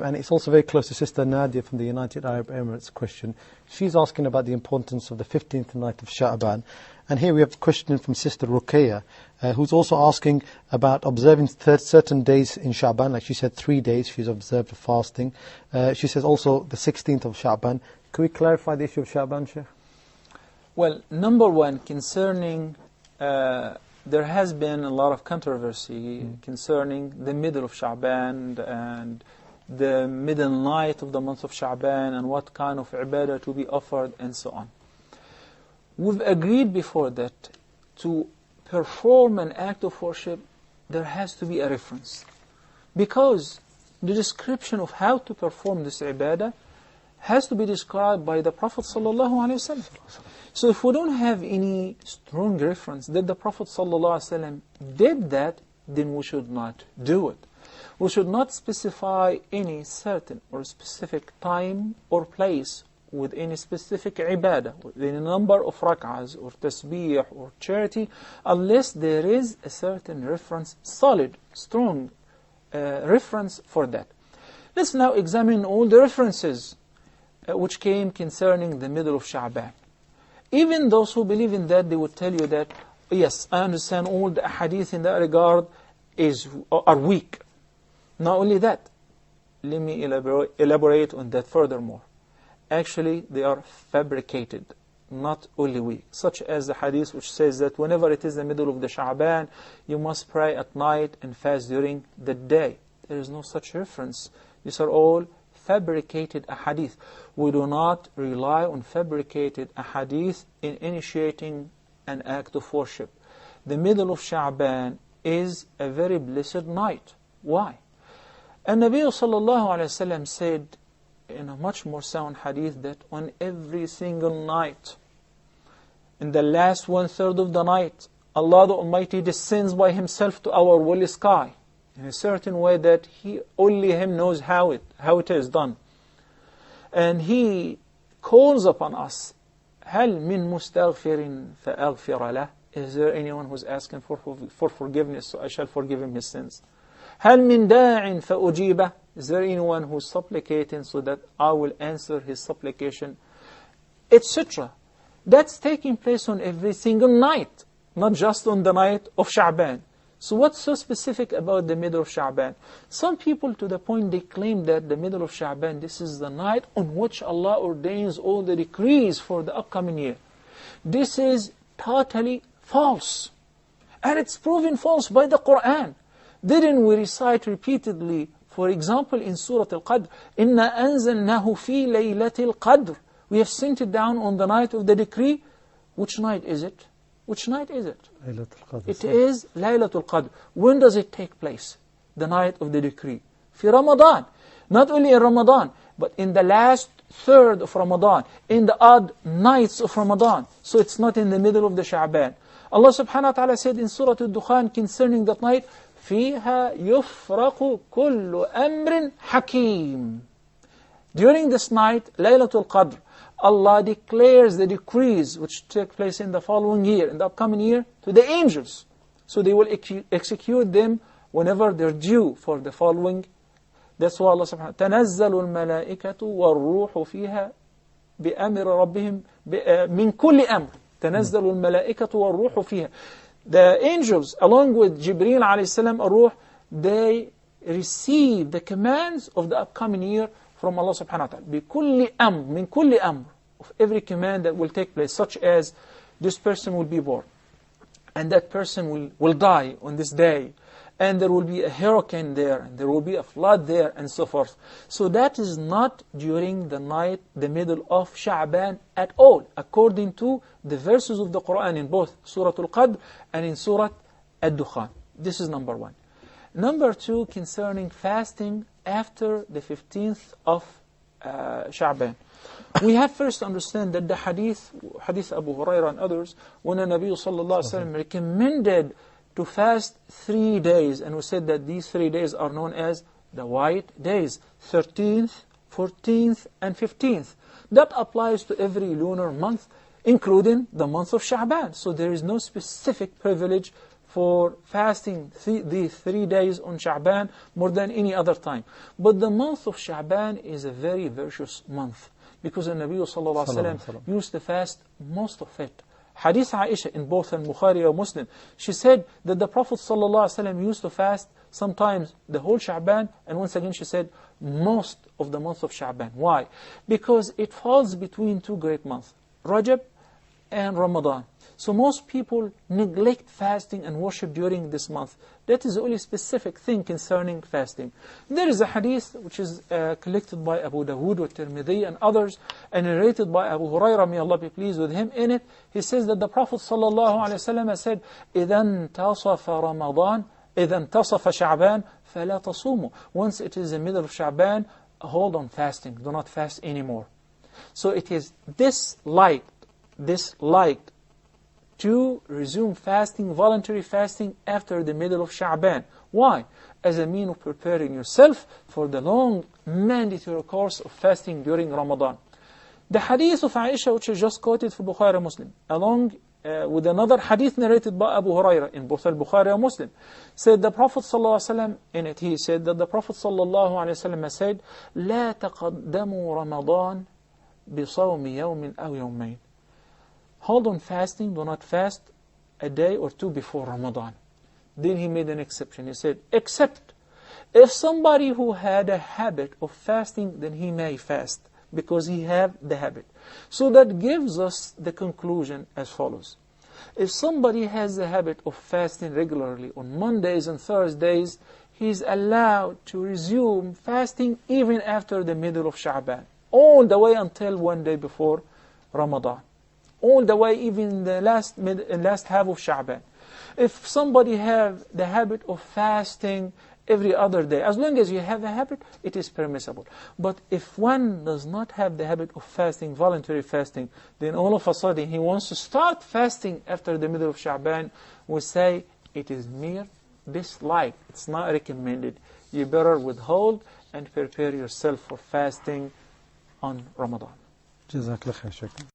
And it's also very close to Sister Nadia from the United Arab Emirates question. She's asking about the importance of the 15th night of Shabaan. And here we have a question from Sister Ruqayya, who's also asking about observing certain days in Shabaan. Like she said, 3 days she's observed fasting. She says also the 16th of Shabaan. Can we clarify the issue of Shabaan, Sheikh? Well, number one, concerning, there has been a lot of controversy concerning the middle of Shabaan and the middle night of the month of Shabaan and what kind of ibadah to be offered and so on. We've agreed before that to perform an act of worship, there has to be a reference. Because the description of how to perform this ibadah has to be described by the Prophet ﷺ. So if we don't have any strong reference that the Prophet ﷺ did that, then we should not do it. We should not specify any certain or specific time or place with any specific ibadah, with any number of rak'ahs or tasbih or charity, unless there is a certain reference, solid, strong reference for that. Let's now examine all the references which came concerning the middle of Shabaan. Even those who believe in that, they would tell you that, yes, I understand all the hadith in that regard are weak. Not only that, let me elaborate on that furthermore. Actually, they are fabricated, not only weak. Such as the hadith which says that whenever it is the middle of the Shabaan, you must pray at night and fast during the day. There is no such reference. These are all fabricated ahadith. We do not rely on fabricated ahadith in initiating an act of worship. The middle of Shabaan is a very blessed night. Why? And Nabi sallallahu alayhi wa sallam said in a much more sound hadith that on every single night, in the last 1/3 of the night, Allah the Almighty descends by Himself to our will sky in a certain way that only Him knows how it is done. And He calls upon us, هَلْ مِن مُسْتَغْفِرٍ فَأَغْفِرَ لَهُ. Is there anyone who's asking for forgiveness, so I shall forgive him his sins? هَلْ مِن دَاعٍ فَأُجِيبَهُ. Is there anyone who's supplicating so that I will answer his supplication? Etc. That's taking place on every single night, not just on the night of Shabaan. So what's so specific about the middle of Shabaan? Some people, to the point they claim that the middle of Shabaan, this is the night on which Allah ordains all the decrees for the upcoming year. This is totally false. And it's proven false by the Qur'an. Didn't we recite repeatedly, for example, in Surah Al-Qadr, إِنَّا أَنزَلْنَاهُ فِي لَيْلَةِ الْقَدْرِ. We have sent it down on the night of the decree. Which night is it? Which night is it? It is Laylatul Qadr. When does it take place? The night of the decree. في Ramadan. Not only in Ramadan, but in the last 1/3 of Ramadan, in the odd nights of Ramadan. So it's not in the middle of the Sha'ban. Allah subhanahu wa ta'ala said in Surah Al-Dukhan concerning that night, فِيهَا يُفْرَقُ كُلُّ أَمْرٍ حَكِيمٍ. During this night, Laylatul Qadr, Allah declares the decrees which take place in the following year, in the upcoming year, to the angels. So they will execute them whenever they're due for the following. That's why Allah subhanahu wa ta'ala, تَنَزَّلُ الْمَلَائِكَةُ وَالرُّوحُ فِيهَا بِأَمْرِ رَبِّهِمْ مِنْ كُلِّ أَمْرٍ. تَنَزَّلُ الْمَلَائِكَةُ وَالرُّوحُ فِيهَا. The angels, along with Jibreel alayhi salam, ar-Ruh, they receive the commands of the upcoming year from Allah subhanahu wa ta'ala. بِكُلِّ أَمْرٍ مِنْ كُلِّ أَمْرٍ. Of every command that will take place, such as this person will be born, and that person will die on this day, and there will be a hurricane there, and there will be a flood there, and so forth. So that is not during the night, the middle of Sha'ban at all, according to the verses of the Qur'an in both Surah Al-Qadr and in Surah Al-Dukhan. This is number one. Number two, concerning fasting after the 15th of Sha'ban. We have first to understand that the hadith Abu Hurairah and others, when the Nabi sallallahu alaihi wasallam recommended to fast 3 days, and we said that these 3 days are known as the white days, 13th, 14th, and 15th. That applies to every lunar month, including the month of Sha'ban. So there is no specific privilege for fasting the 3 days on Sha'ban more than any other time. But the month of Sha'ban is a very virtuous month, because the Nabi sallallahu alaihi wasallam used to fast most of it. Hadith Aisha in both al-Bukhari or Muslim, she said that the Prophet sallallahu alaihi wasallam used to fast sometimes the whole Sha'ban, and once again she said most of the month of Sha'ban. Why? Because it falls between two great months, Rajab and Ramadan. So most people neglect fasting and worship during this month. That is the only specific thing concerning fasting. There is a hadith which is collected by Abu Dawood or Tirmidhi and others, and narrated by Abu Hurairah, may Allah be pleased with him. In it, he says that the Prophet ﷺ said, إِذَا انْتَصَفَ رَمَضَانَ إِذَا انْتَصَفَ شَعْبَانَ فَلَا تَصُومُوا. Once it is the middle of Sha'ban, hold on fasting. Do not fast anymore. So it is disliked to resume fasting, voluntary fasting, after the middle of Sha'ban. Why? As a means of preparing yourself for the long mandatory course of fasting during Ramadan. The hadith of Aisha, which is just quoted for Bukhari and Muslim, along with another hadith narrated by Abu Hurairah in both al-Bukhari and Muslim, said the Prophet ﷺ, in it he said that the Prophet ﷺ said, لا تقدموا رمضان بصوم يوم أو يومين. Hold on fasting, do not fast a day or two before Ramadan. Then he made an exception. He said, except if somebody who had a habit of fasting, then he may fast, because he have the habit. So that gives us the conclusion as follows. If somebody has the habit of fasting regularly on Mondays and Thursdays, he is allowed to resume fasting even after the middle of Sha'ban, all the way until one day before Ramadan, all the way even in the last half of Sha'ban. If somebody have the habit of fasting every other day, as long as you have the habit, it is permissible. But if one does not have the habit of fasting, voluntary fasting, then all of a sudden he wants to start fasting after the middle of Sha'ban, we say it is mere dislike. It's not recommended. You better withhold and prepare yourself for fasting on Ramadan. Jazakallah khair, Shaykh.